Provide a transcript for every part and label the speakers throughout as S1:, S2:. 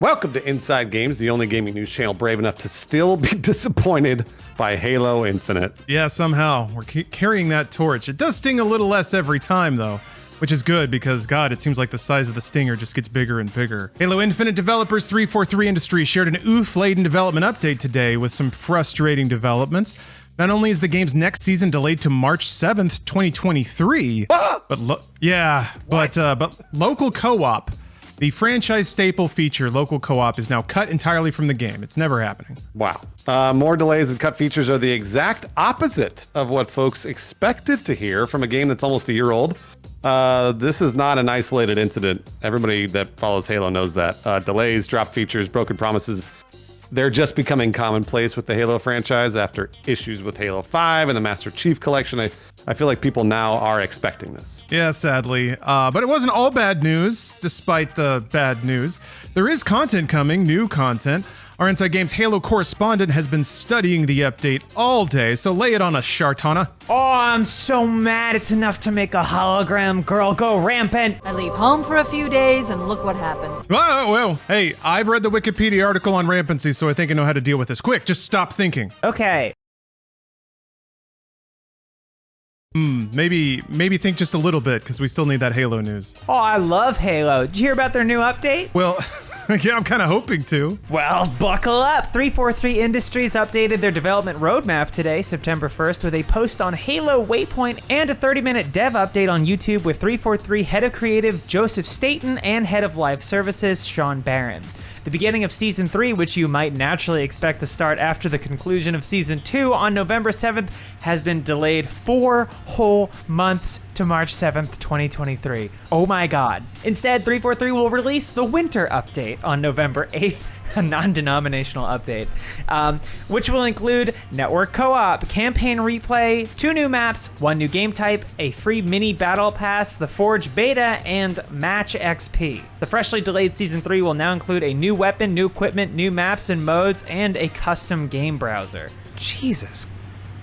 S1: Welcome to Inside Games, the only gaming news channel brave enough to still be disappointed by Halo Infinite.
S2: Yeah, somehow. We're carrying that torch. It does sting a little less every time, though, which is good because, God, it seems like the size of the stinger just gets bigger and bigger. Halo Infinite developers 343 Industries shared an oof-laden development update today with some frustrating developments. Not only is the game's next season delayed to March 7th, 2023, but local co-op, the franchise staple feature, local co-op, is now cut entirely from the game. It's never happening.
S1: Wow. More delays and cut features are the exact opposite of what folks expected to hear from a game that's almost a year old. This is not an isolated incident. Everybody that follows Halo knows that. Delays, drop features, broken promises, they're just becoming commonplace with the Halo franchise after issues with Halo 5 and the Master Chief Collection. I feel like people now are expecting this.
S2: Yeah, sadly. But it wasn't all bad news, despite the bad news. There is content coming, new content. Our Inside Games Halo correspondent has been studying the update all day, so lay it on us, Shartana.
S3: Oh, I'm so mad it's enough to make a hologram girl go rampant.
S4: I leave home for a few days and look what happens.
S2: Well, hey, I've read the Wikipedia article on rampancy, so I think I know how to deal with this. Quick, just stop thinking.
S3: Okay.
S2: Maybe think just a little bit, because we still need that Halo news.
S3: Oh, I love Halo. Did you hear about their new update?
S2: Well, yeah, I'm kind of hoping to.
S3: Well, buckle up. 343 Industries updated their development roadmap today, September 1st, with a post on Halo Waypoint and a 30-minute dev update on YouTube with 343 Head of Creative Joseph Staten and Head of Live Services Sean Barron. The beginning of Season 3, which you might naturally expect to start after the conclusion of Season 2 on November 7th, has been delayed 4 whole months to March 7th, 2023. Oh my god. Instead, 343 will release the Winter Update on November 8th, a non-denominational update, which will include network co-op, campaign replay, 2 new maps, 1 new game type, a free mini battle pass, the Forge beta, and match XP. The freshly delayed Season 3 will now include a new weapon, new equipment, new maps and modes, and a custom game browser. Jesus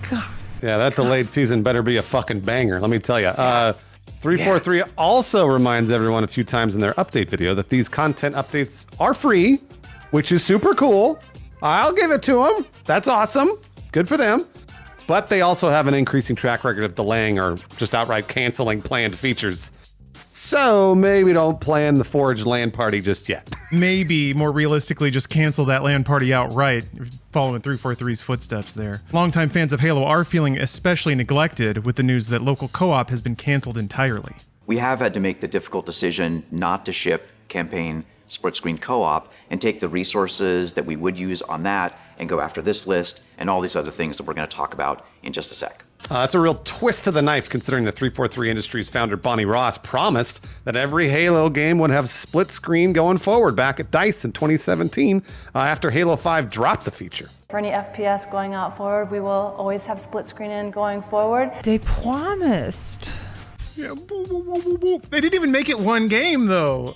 S3: God.
S1: Yeah, that delayed season better be a fucking banger, let me tell you. 343 also reminds everyone a few times in their update video that these content updates are free, which is super cool. I'll give it to them. That's awesome. Good for them. But they also have an increasing track record of delaying or just outright canceling planned features. So maybe don't plan the Forge LAN party just yet.
S2: Maybe, more realistically, just cancel that LAN party outright, following 343's footsteps there. Longtime fans of Halo are feeling especially neglected with the news that local co-op has been canceled entirely.
S5: We have had to make the difficult decision not to ship campaign split screen co-op and take the resources that we would use on that and go after this list and all these other things that we're going to talk about in just a sec.
S1: That's a real twist to the knife, considering the 343 Industries founder Bonnie Ross promised that every Halo game would have split screen going forward back at DICE in 2017 after Halo 5 dropped the feature.
S6: For any FPS going out forward, we will always have split screen in going forward.
S3: They promised.
S2: Yeah, they didn't even make it one game, though.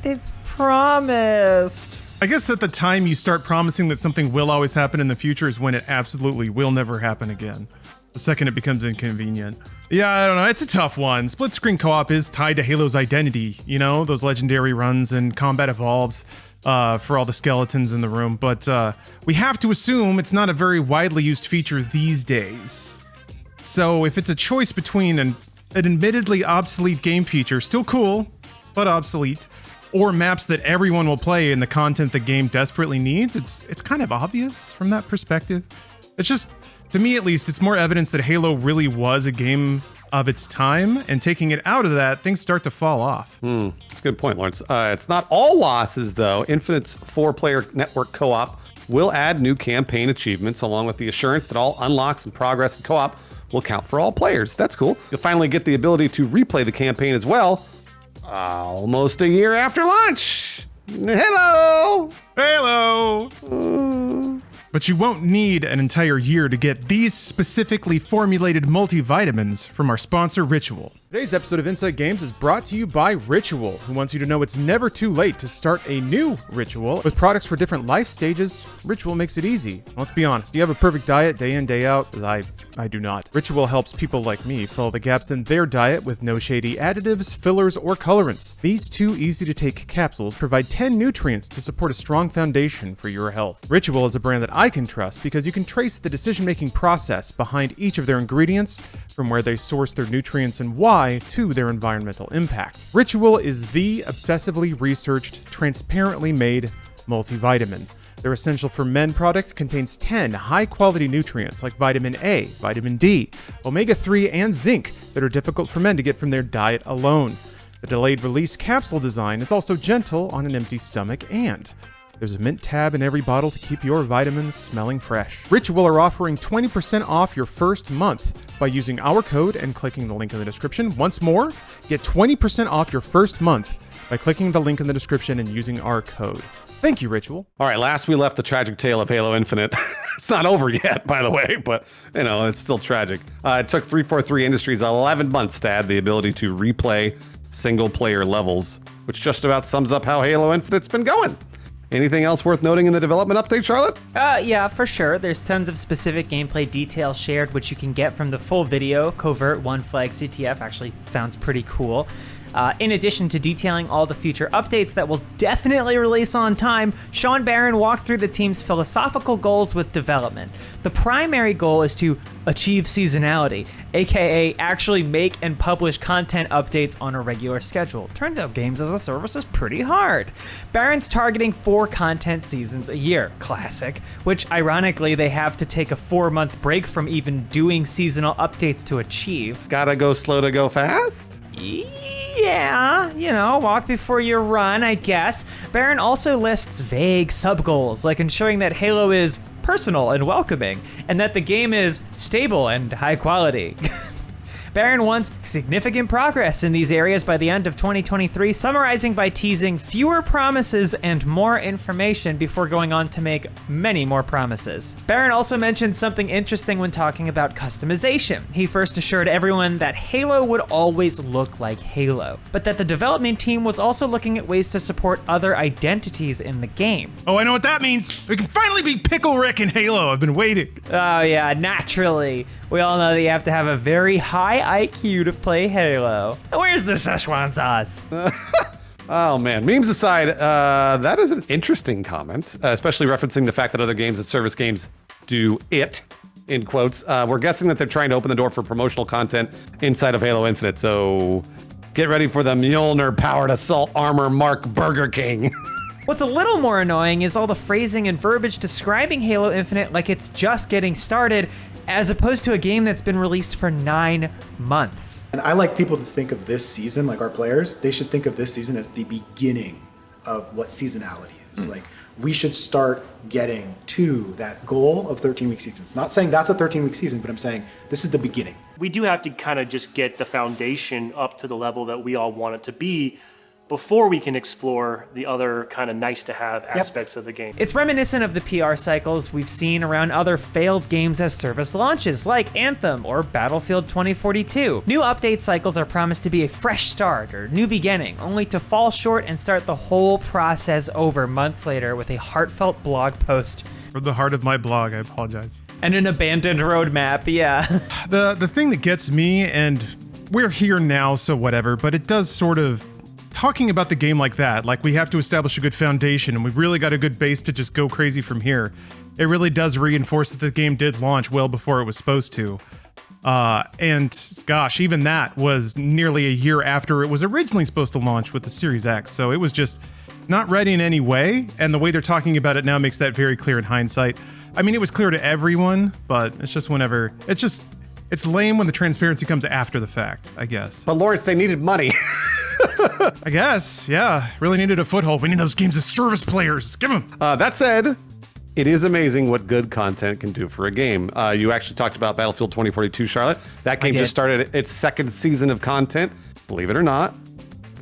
S3: They promised.
S2: I guess at the time you start promising that something will always happen in the future is when it absolutely will never happen again. The second it becomes inconvenient. Yeah, I don't know. It's a tough one. Split screen co-op is tied to Halo's identity. You know, those legendary runs and combat evolves for all the skeletons in the room. But we have to assume it's not a very widely used feature these days. So if it's a choice between an admittedly obsolete game feature, still cool, but obsolete, or maps that everyone will play and the content the game desperately needs, it's kind of obvious from that perspective. It's just, to me at least, it's more evidence that Halo really was a game of its time, and taking it out of that, things start to fall off.
S1: That's a good point, Lawrence. It's not all losses, though. Infinite's 4-player network co-op will add new campaign achievements, along with the assurance that all unlocks and progress in co-op will count for all players. That's cool. You'll finally get the ability to replay the campaign as well, almost a year after launch. Halo!
S2: But you won't need an entire year to get these specifically formulated multivitamins from our sponsor, Ritual. Today's episode of Inside Games is brought to you by Ritual, who wants you to know it's never too late to start a new ritual. With products for different life stages, Ritual makes it easy. Let's be honest, do you have a perfect diet day in, day out? I do not. Ritual helps people like me fill the gaps in their diet with no shady additives, fillers, or colorants. These 2 easy-to-take capsules provide 10 nutrients to support a strong foundation for your health. Ritual is a brand that I can trust because you can trace the decision-making process behind each of their ingredients, from where they source their nutrients and why to their environmental impact. Ritual is the obsessively researched, transparently made multivitamin. Their Essential for Men product contains 10 high-quality nutrients like vitamin A, vitamin D, omega-3, and zinc that are difficult for men to get from their diet alone. The delayed-release capsule design is also gentle on an empty stomach, and there's a mint tab in every bottle to keep your vitamins smelling fresh. Ritual are offering 20% off your first month by using our code and clicking the link in the description. Once more, get 20% off your first month by clicking the link in the description and using our code. Thank you, Ritual.
S1: All right, last we left the tragic tale of Halo Infinite. It's not over yet, by the way, but, you know, it's still tragic. It took 343 Industries 11 months to add the ability to replay single-player levels, which just about sums up how Halo Infinite's been going. Anything else worth noting in the development update, Charlotte?
S3: Yeah, for sure. There's tons of specific gameplay details shared, which you can get from the full video. Covert One Flag CTF actually sounds pretty cool. In addition to detailing all the future updates that will definitely release on time, Sean Barron walked through the team's philosophical goals with development. The primary goal is to achieve seasonality, aka actually make and publish content updates on a regular schedule. Turns out games as a service is pretty hard. Barron's targeting 4 content seasons a year, classic, which ironically they have to take a 4-month break from even doing seasonal updates to achieve.
S1: Gotta go slow to go fast?
S3: Yeah, you know, walk before you run, I guess. Barron also lists vague sub-goals, like ensuring that Halo is personal and welcoming, and that the game is stable and high quality. Barron wants significant progress in these areas by the end of 2023, summarizing by teasing fewer promises and more information before going on to make many more promises. Barron also mentioned something interesting when talking about customization. He first assured everyone that Halo would always look like Halo, but that the development team was also looking at ways to support other identities in the game.
S2: Oh, I know what that means. We can finally be Pickle Rick in Halo. I've been waiting.
S3: Oh yeah, naturally. We all know that you have to have a very high IQ to play Halo. Where's the Szechuan sauce?
S1: Oh man, memes aside, that is an interesting comment, especially referencing the fact that other games and service games do it, in quotes. We're guessing that they're trying to open the door for promotional content inside of Halo Infinite, so get ready for the Mjolnir-powered assault armor Mark Burger King.
S3: What's a little more annoying is all the phrasing and verbiage describing Halo Infinite like it's just getting started, as opposed to a game that's been released for 9 months.
S7: And I like people to think of this season, like our players, they should think of this season as the beginning of what seasonality is. Like, we should start getting to that goal of 13-week seasons. Not saying that's a 13-week season, but I'm saying this is the beginning.
S8: We do have to kind of just get the foundation up to the level that we all want it to be before we can explore the other kind of nice-to-have aspects of the game.
S3: It's reminiscent of the PR cycles we've seen around other failed games as service launches, like Anthem or Battlefield 2042. New update cycles are promised to be a fresh start or new beginning, only to fall short and start the whole process over months later with a heartfelt blog post.
S2: From the heart of my blog, I apologize.
S3: And an abandoned roadmap, yeah.
S2: The thing that gets me, and we're here now, so whatever, but it does sort of talking about the game like that, like we have to establish a good foundation and we really got a good base to just go crazy from here. It really does reinforce that the game did launch well before it was supposed to. And gosh, even that was nearly a year after it was originally supposed to launch with the Series X. So it was just not ready in any way. And the way they're talking about it now makes that very clear in hindsight. I mean, it was clear to everyone, but it's just whenever, it's lame when the transparency comes after the fact, I guess.
S1: But Lawrence, they needed money.
S2: I guess, yeah. Really needed a foothold. We need those games as service players. Give them.
S1: That said, it is amazing what good content can do for a game. You actually talked about Battlefield 2042, Charlotte. That game just started its 2nd season of content. Believe it or not,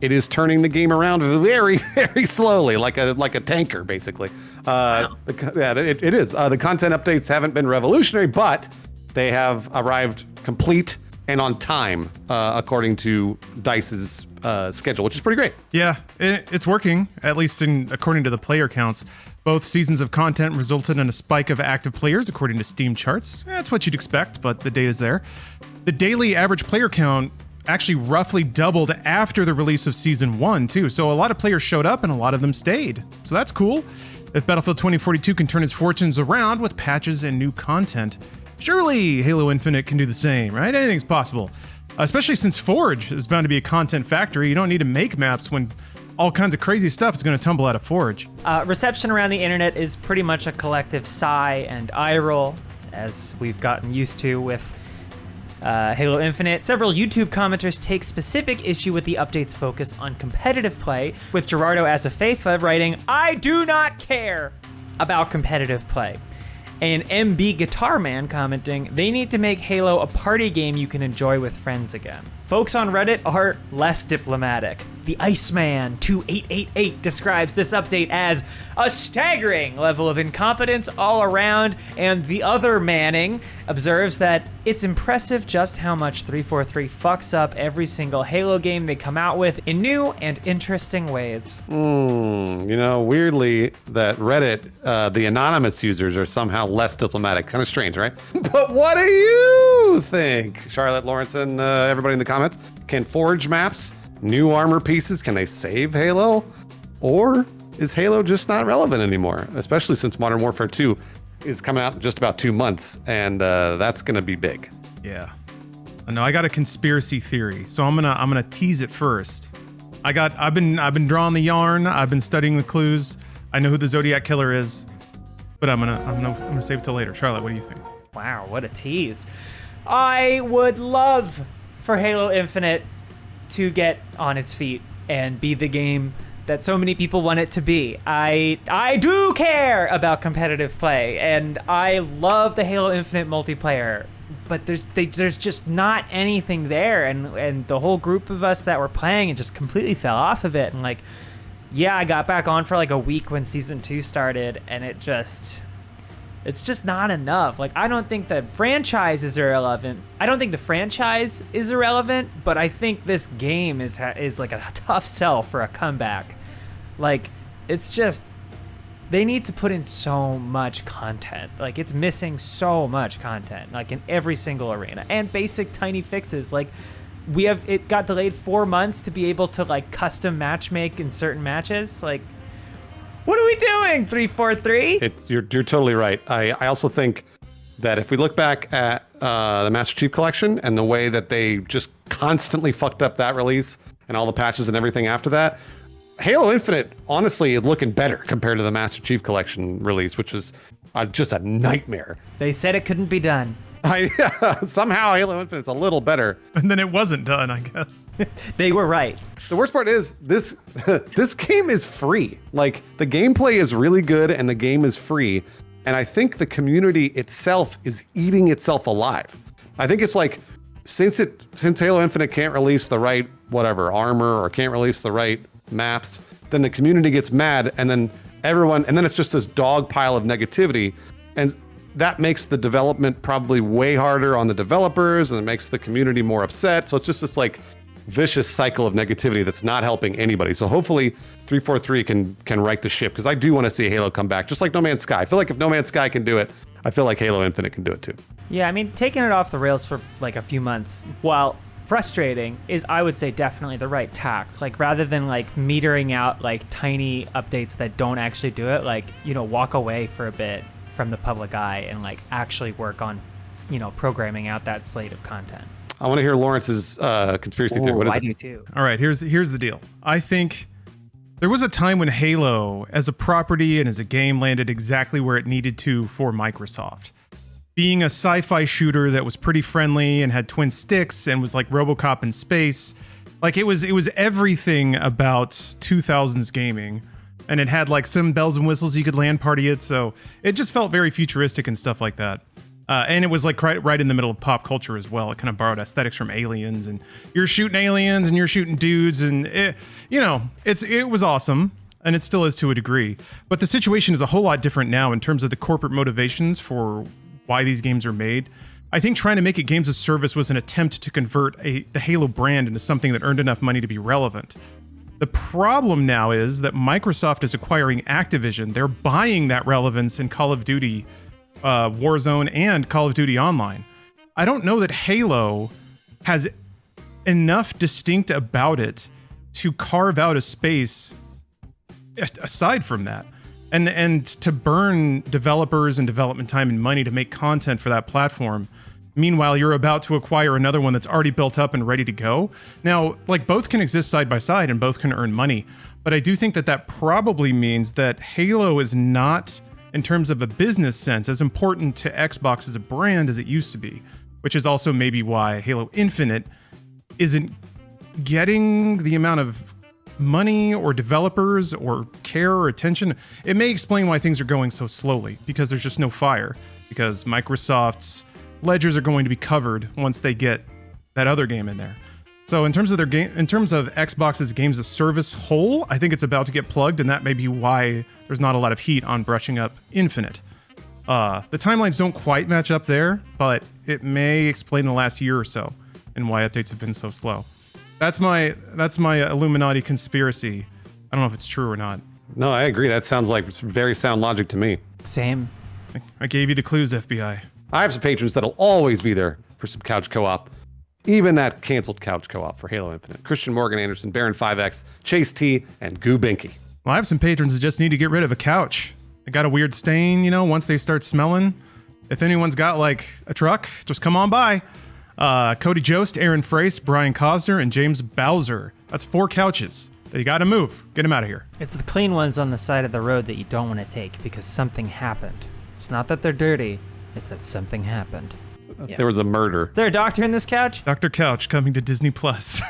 S1: it is turning the game around very, very slowly, like a tanker, basically. Wow. It is. The content updates haven't been revolutionary, but they have arrived complete and on time, according to DICE's schedule, which is pretty great.
S2: Yeah, it's working, at least according to the player counts. Both seasons of content resulted in a spike of active players, according to Steam charts. That's what you'd expect, but the data's there. The daily average player count actually roughly doubled after the release of Season 1, too. So a lot of players showed up and a lot of them stayed. So that's cool. If Battlefield 2042 can turn its fortunes around with patches and new content, surely Halo Infinite can do the same, right? Anything's possible. Especially since Forge is bound to be a content factory. You don't need to make maps when all kinds of crazy stuff is going to tumble out of Forge.
S3: Reception around the internet is pretty much a collective sigh and eye roll, as we've gotten used to with Halo Infinite. Several YouTube commenters take specific issue with the update's focus on competitive play, with Gerardo Azafefa writing, "I do not care about competitive play." And MB Guitar Man commenting, "They need to make Halo a party game you can enjoy with friends again." Folks on Reddit are less diplomatic. The Iceman 2888 describes this update as a staggering level of incompetence all around, and the other Manning observes that it's impressive just how much 343 fucks up every single Halo game they come out with in new and interesting ways.
S1: You know, weirdly, that Reddit, the anonymous users are somehow less diplomatic. Kind of strange, right? But what do you think? Charlotte, Lawrence, and everybody in the comments. Can Forge maps, new armor pieces, can they save Halo? Or is Halo just not relevant anymore? Especially since Modern Warfare 2 is coming out in just about 2 months, and that's gonna be big.
S2: Yeah. No, I got a conspiracy theory, so I'm gonna tease it first. I've been drawing the yarn. I've been studying the clues. I know who the Zodiac Killer is, but I'm gonna save it till later. Charlotte, what do you think?
S3: Wow, what a tease. I would love for Halo Infinite to get on its feet and be the game that so many people want it to be. I do care about competitive play, and I love the Halo Infinite multiplayer, but there's just not anything there, and the whole group of us that were playing it just completely fell off of it. And like, yeah, I got back on for like a week when Season 2 started, and it's just not enough. Like, I don't think the franchise is irrelevant. I don't think the franchise is irrelevant, but I think this game is like a tough sell for a comeback. Like, it's just, they need to put in so much content. Like, it's missing so much content, like in every single arena, and basic tiny fixes. Like, it got delayed 4 months to be able to like custom matchmake in certain matches. Like, what are we doing, 343?
S1: You're totally right. I also think that if we look back at the Master Chief Collection and the way that they just constantly fucked up that release and all the patches and everything after that, Halo Infinite honestly is looking better compared to the Master Chief Collection release, which was just a nightmare.
S3: They said it couldn't be done.
S1: Somehow Halo Infinite's a little better.
S2: And then it wasn't done, I guess.
S3: They were right.
S1: The worst part is this game is free. Like, the gameplay is really good and the game is free. And I think the community itself is eating itself alive. I think it's like, since Halo Infinite can't release the right armor, or can't release the right maps, then the community gets mad, and then it's just this dog pile of negativity. And that makes the development probably way harder on the developers, and it makes the community more upset. So it's just this like vicious cycle of negativity that's not helping anybody. So hopefully 343 can right the ship, because I do want to see Halo come back, just like No Man's Sky. I feel like if No Man's Sky can do it, I feel like Halo Infinite can do it too.
S3: Yeah, I mean, taking it off the rails for like a few months, while frustrating, is, I would say, definitely the right tact. Like, rather than like metering out like tiny updates that don't actually do it, like, you know, walk away for a bit from the public eye and like actually work on, you know, programming out that slate of content.
S1: I want to hear Lawrence's conspiracy theory. What is
S3: I
S1: it?
S3: do too.
S2: All right, here's the deal. I think there was a time when Halo as a property and as a game landed exactly where it needed to for Microsoft. Being a sci-fi shooter that was pretty friendly and had twin sticks and was like RoboCop in space. Like, it was everything about 2000s gaming. And it had like some bells and whistles, you could LAN party it, so it just felt very futuristic and stuff like that. And it was like right in the middle of pop culture as well. It kind of borrowed aesthetics from Aliens, and you're shooting aliens and you're shooting dudes, and it was awesome, and it still is to a degree. But the situation is a whole lot different now in terms of the corporate motivations for why these games are made. I think trying to make it games as service was an attempt to convert the Halo brand into something that earned enough money to be relevant. The problem now is that Microsoft is acquiring Activision. They're buying that relevance in Call of Duty Warzone and Call of Duty Online. I don't know that Halo has enough distinct about it to carve out a space aside from that. And to burn developers and development time and money to make content for that platform. Meanwhile, you're about to acquire another one that's already built up and ready to go. Now, like, both can exist side by side and both can earn money. But I do think that that probably means that Halo is not, in terms of a business sense, as important to Xbox as a brand as it used to be. Which is also maybe why Halo Infinite isn't getting the amount of money or developers or care or attention. It may explain why things are going so slowly, because there's just no fire. Because Microsoft's ledgers are going to be covered once they get that other game in there. So in terms of Xbox's games as service whole, I think it's about to get plugged, and that may be why there's not a lot of heat on brushing up Infinite. The timelines don't quite match up there, but it may explain the last year or so and why updates have been so slow. That's my Illuminati conspiracy. I don't know if it's true or not.
S1: No, I agree. That sounds like very sound logic to me.
S3: Same.
S2: I gave you the clues, FBI.
S1: I have some patrons that'll always be there for some couch co-op. Even that canceled couch co-op for Halo Infinite. Christian Morgan Anderson, Baron 5X, Chase T, and Goo Binky.
S2: Well, I have some patrons that just need to get rid of a couch. They got a weird stain, you know, once they start smelling. If anyone's got, like, a truck, just come on by. Cody Jost, Aaron Frace, Brian Cosner, and James Bowser. That's 4 couches that you gotta move. Get them out of here.
S3: It's the clean ones on the side of the road that you don't want to take because something happened. It's not that they're dirty, it's that something happened. Yeah.
S1: There was a murder.
S3: Is there a doctor in this couch?
S2: Dr. Couch coming to Disney Plus.